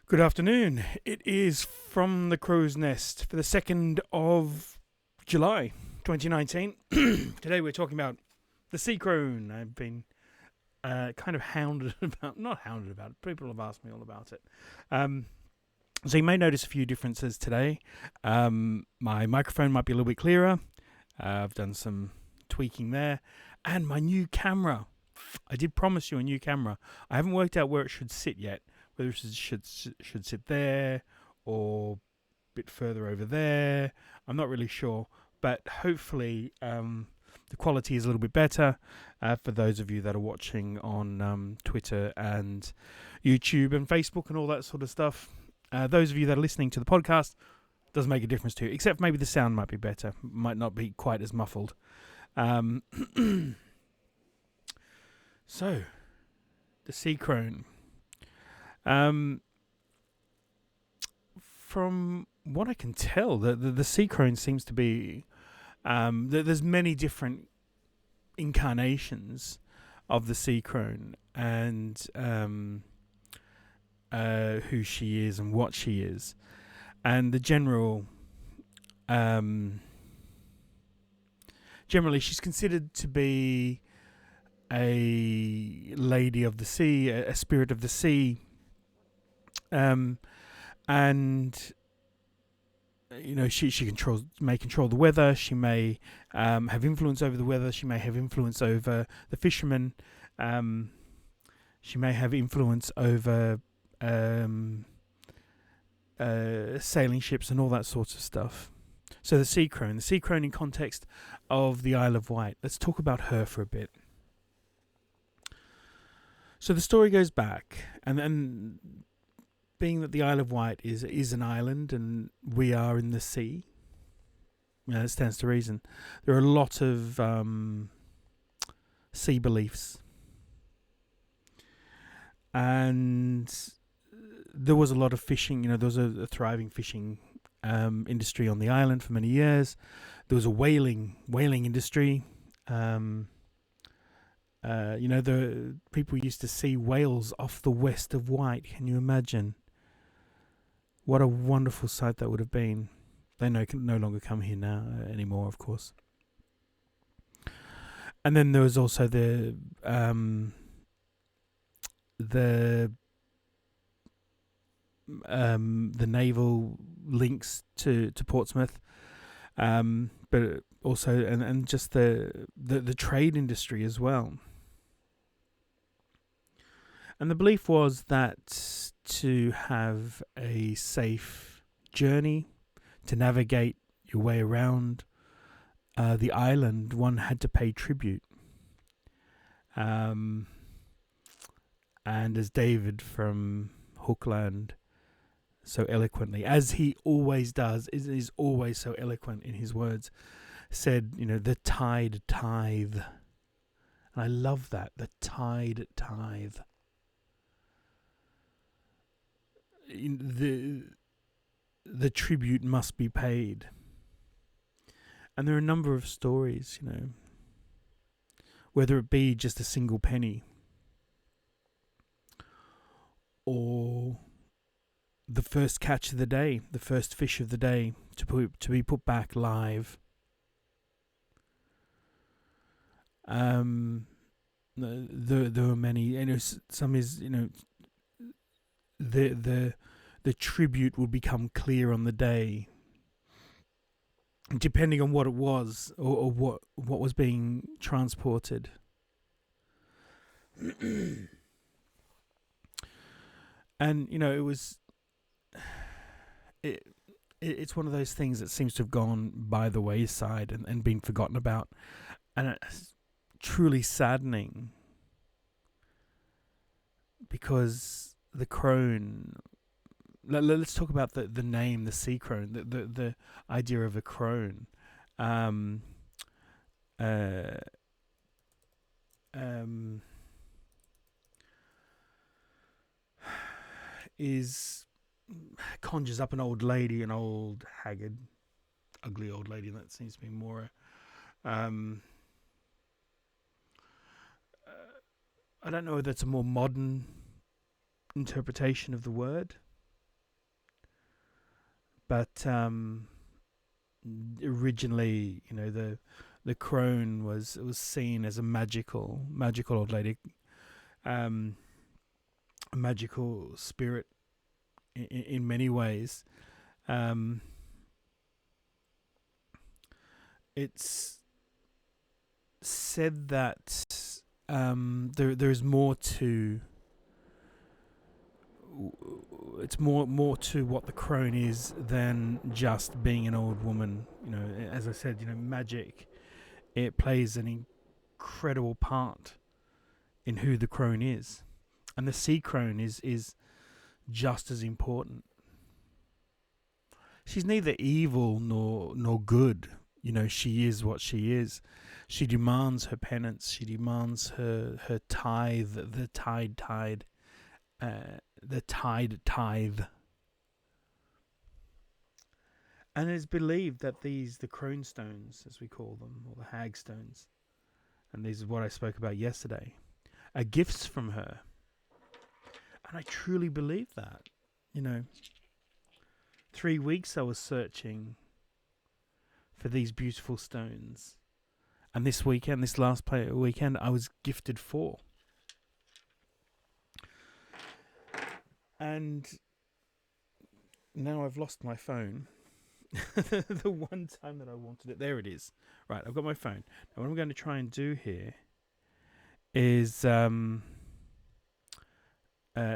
Good afternoon. It is from the Crow's Nest for the 2nd of July 2019. Today we're talking about the Sea Crone. I've been kind of hounded about, not hounded about it, people have asked me all about it. So you may notice a few differences today. My microphone might be a little bit clearer. I've done some tweaking there. And my new camera. I did promise you a new camera. I haven't worked out where it should sit yet. Whether it should sit there or a bit further over there. I'm not really sure. But hopefully the quality is a little bit better for those of you that are watching on Twitter and YouTube and Facebook and all that sort of stuff. Those of you that are listening to the podcast, doesn't make a difference to you, except maybe the sound might be better, might not be quite as muffled. So, the Sea Crone. From what I can tell, the Sea Crone seems to be there's many different incarnations of the Sea Crone and who she is and what she is, and the generally she's considered to be a lady of the sea, a spirit of the sea. And you know, she may control the weather. She may have influence over the weather. She may have influence over the fishermen. She may have influence over sailing ships and all that sort of stuff. So the Sea Crone in context of the Isle of Wight. Let's talk about her for a bit. So the story goes back, and being that the Isle of Wight is an island and we are in the sea, that stands to reason. There are a lot of sea beliefs. And there was a lot of fishing. You know, there was a thriving fishing industry on the island for many years. There was a whaling industry. The people used to see whales off the west of Wight. Can you imagine? What a wonderful sight that would have been. They can no longer come here now anymore, of course. And then there was also the naval links to Portsmouth, but also and just the trade industry as well. And the belief was that to have a safe journey, to navigate your way around the island, one had to pay tribute. And as David from Hookland so eloquently, as he always does, is always so eloquent in his words, said, you know, the Tide Tithe. And I love that, the Tide Tithe. The tribute must be paid. And there are a number of stories, you know, whether it be just a single penny or the first catch of the day, the first fish of the day to be put back live. There were many, you know, some is, you know, the tribute will become clear on the day, depending on what it was or what was being transported. And you know, it's one of those things that seems to have gone by the wayside and been forgotten about, and it's truly saddening because the crone. Let's talk about the name, the Sea Crone, the idea of a crone. Conjures up an old lady, an old haggard, ugly old lady. That seems to be more. I don't know if that's a more modern interpretation of the word. but originally, the crone was seen as a magical old lady, um, a magical spirit in many ways. Um, it's said that there's more to it's more to what the crone is than just being an old woman. As I said, magic, it plays an incredible part in who the crone is, and the sea crone is just as important. She's neither evil nor good. She is what she is. She demands her penance. She demands her tithe, the tide, the Tide Tithe. And it is believed that the crone stones, as we call them, or the hag stones, and these is what I spoke about yesterday, are gifts from her. And I truly believe that. 3 weeks I was searching for these beautiful stones. And this last weekend, I was gifted 4. And now I've lost my phone. The one time that I wanted it. There it is. Right, I've got my phone. Now what I'm going to try and do here is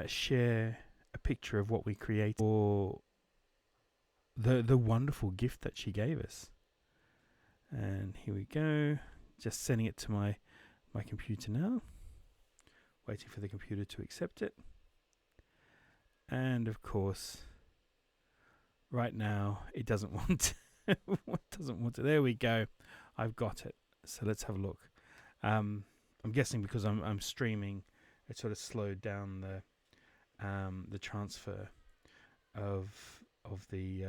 share a picture of what we created, or the wonderful gift that she gave us. And here we go. Just sending it to my computer now. Waiting for the computer to accept it. And of course, right now it doesn't want to. Doesn't want to. There we go. I've got it. So let's have a look. I'm guessing because I'm streaming, it sort of slowed down the transfer of the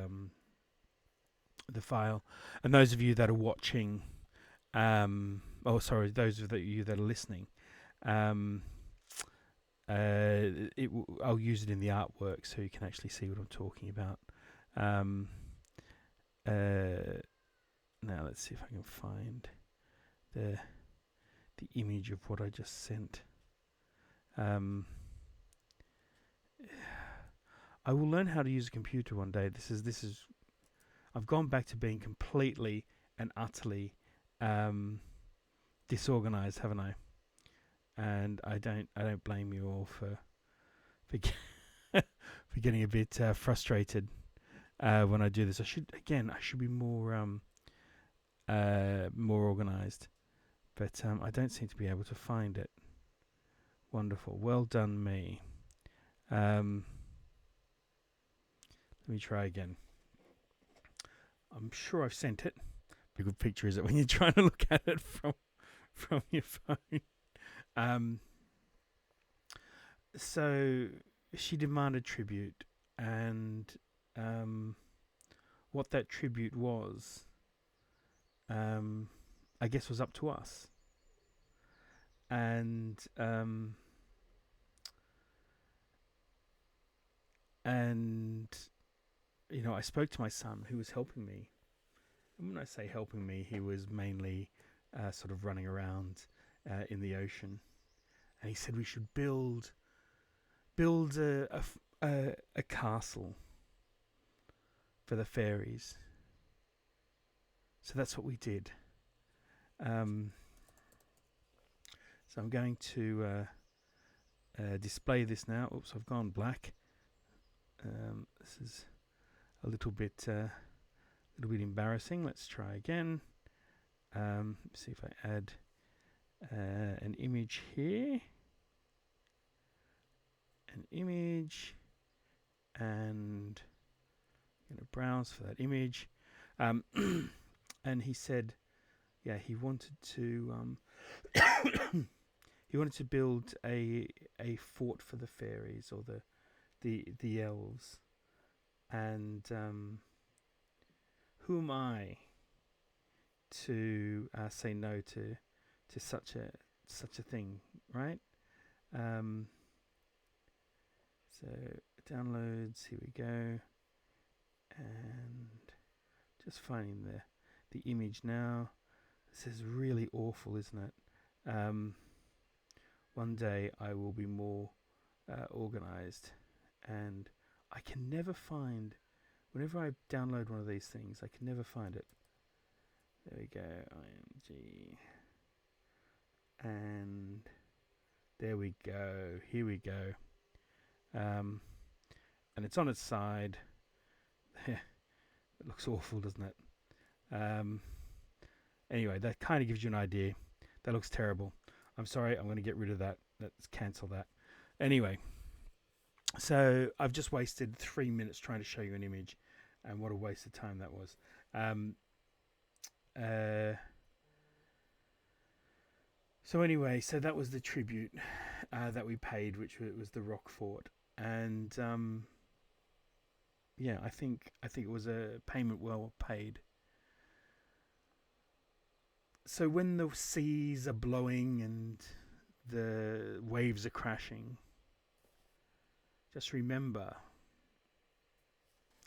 file. And those of you that are watching, those of you that are listening, I'll use it in the artwork so you can actually see what I'm talking about. Now let's see if I can find the image of what I just sent. I will learn how to use a computer one day. This is I've gone back to being completely and utterly disorganized, haven't I? And I don't blame you all for for getting a bit frustrated when I do this. I should be more organized, but I don't seem to be able to find it. Wonderful, well done me. Let me try again. I'm sure I've sent it. A good picture is it when you're trying to look at it from your phone. So she demanded tribute, and what that tribute was, I guess, was up to us. And I spoke to my son, who was helping me. And when I say helping me, he was mainly sort of running around in the ocean. And he said we should build a castle for the fairies. So that's what we did. So I'm going to display this now. Oops, I've gone black. This is a little bit embarrassing. Let's try again. See if I add an image here. An image, and I'm going to browse for that image. And he said, yeah, he wanted to he wanted to build a fort for the fairies, or the elves. And who am I to say no to such a thing, right? So downloads, here we go. And just finding the image now. This is really awful, isn't it? One day I will be more organized, and I can never find. Whenever I download one of these things, I can never find it. There we go, IMG, and there we go. Here we go. And it's on its side. It looks awful, doesn't it? Anyway, that kind of gives you an idea. That looks terrible. I'm sorry, I'm going to get rid of that. Let's cancel that. Anyway, so I've just wasted 3 minutes trying to show you an image, and what a waste of time that was. So anyway, so that was the tribute that we paid, which was the Rock Fort, and yeah, I think it was a payment well paid. So when the seas are blowing and the waves are crashing, just remember,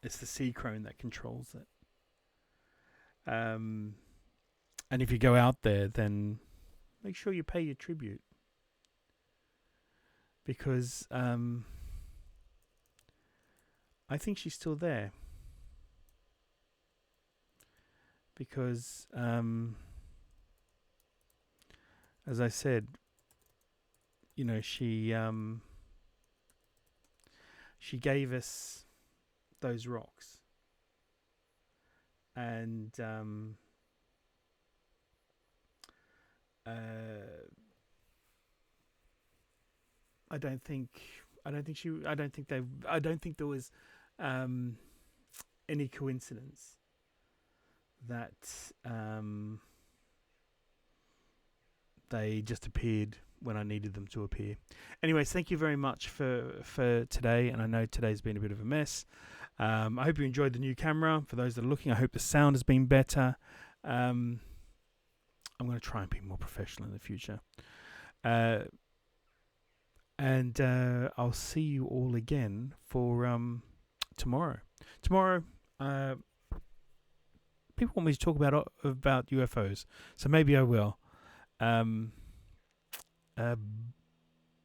it's the Sea Crone that controls it. And if you go out there, then make sure you pay your tribute, because I think she's still there. Because as I said, you know, she gave us those rocks, and I don't think there was any coincidence that they just appeared when I needed them to appear. Anyways, thank you very much for today, and I know today's been a bit of a mess. I hope you enjoyed the new camera. For those that are looking, I hope the sound has been better. I'm going to try and be more professional in the future. And I'll see you all again for tomorrow. Tomorrow, people want me to talk about UFOs, so maybe I will.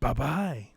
Bye-bye.